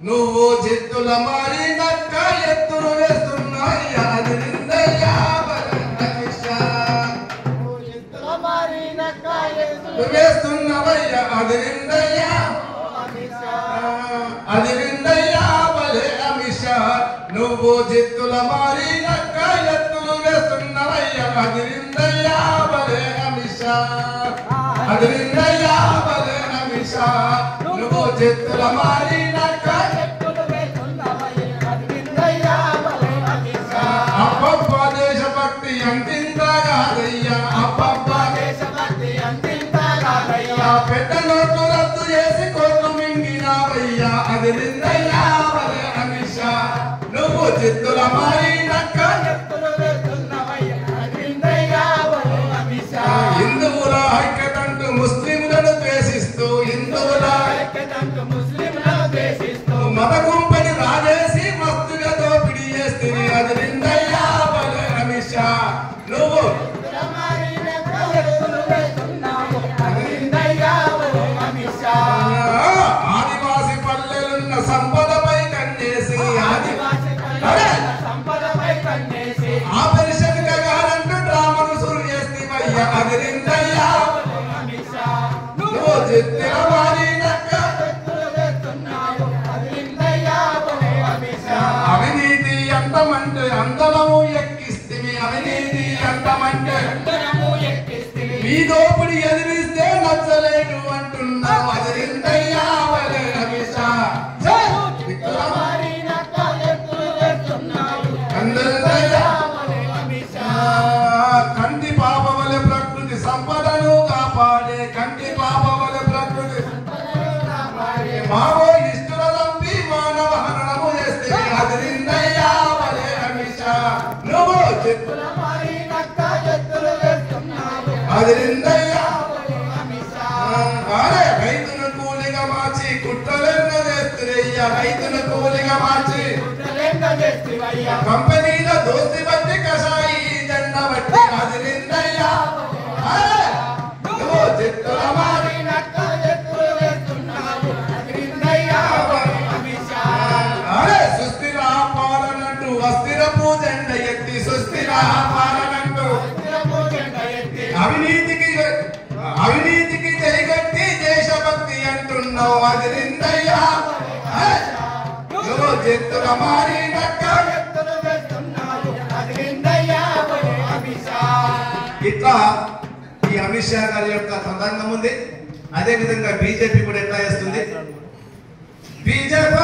నువ్వు జిత్తుల మారి నక్క ఎత్తులు వేస్తున్నాయ్యా అదిరిందయ్యా వేస్తున్నవయ్యా అదిరిందయ్యా అదిరిందయ్యా బలే అమిష నువ్వు జిత్తుల మారి నక్క ఎత్తులు వేస్తున్నవయ్యా అదిరిందయ్యా బలే అమిష అదిరిందయ్యా బలే అమిష నువ్వు జిత్తుల మారి నక్క ఎత్తులు వేస్తున్నవయ్యా అదిరిందయ్యా బలే అమిష అబ్బబ్బ దేశభక్తి అంతిందగాదయ్యా అబ్బబ్బ దేశభక్తి అంతిందగాదయ్యా పెద్ద నోట్లు రద్దు చేసి కోట్లు మింగినావయ్యా అదిరిందయ్యా బలే అమిష నువ్వు జిత్తుల మారి నక్క ఎత్తులు వేస్తున్నవయ్యా అదిరిందయ్యా బలే అమిష హిందువుల ఐక్యతంటూ ముస్లింలను ద్వేషిస్తూ హిందువుల ఐక్యతంటూ ముస్లింలను ద్వేషిస్తూ మత గుంపని రాజేసి మస్తుగా దోపిడీ చేస్తే అదిరిందయ్యా బలే అమిష నువ్వు ఆదివాసి పల్లెలున్న సంపదపై కన్నేసి ఆపరేషన్ గారంటూ డ్రామాను సురు చేస్తేవయ్యా అదిరిందయ్యా నువ్వు జిత్తుల మారి నక్క అవినీతి అంతమంటే అందరము ఎక్కిస్తే అవినీతి అంతమంటే మీ దోపిడి ఎదిరిస్తే నచ్చలేడు అంటున్నావు అదిరిందయ్యా బలే అమిష కంటి పాప వలె ప్రకృతి సంపదను కాపాడే కంటి పాప వలె ప్రకృతి మావో ఇష్టల తంపి మానవ హరణము చేస్తే అదిరిందయ్యా బలే అమిష నువ్వు జిత్తుల మారి నక్క ఎత్తులు వేస్తున్నావు అదిరిందయ్యా అరే రైతును కూలిగా మార్చి కుట్రలెన్న చేస్తురయ్యా రైతును కూలిగా మార్చి కంపెనీల దోస్తి బట్టి కషాయి జెండా బట్టి అదిరిందయ్యా నువ్వు జిత్తుల మారి నక్క ఎత్తులు వేస్తున్నావు అదిరిందయ్యా అమిష అరే సుస్థిర పాలనంటూ అస్థిరపు జెండ ఎత్తి సుస్థిర పాలనంటూ అవినీతికి జైగట్టి దేశభక్తి అంటున్నావు అదిరిందయ్యా నువ్వు జిత్తుల మారి నక్క ఎత్తులు వేస్తున్నావు అదిరిందయ్యా బలే అమిష ఇట్లా ఈ అమిత్ షా గారి యొక్క తతంగం ఉంది. అదే విధంగా బీజేపీ కూడా ఎట్లా చేస్తుంది బీజేపీ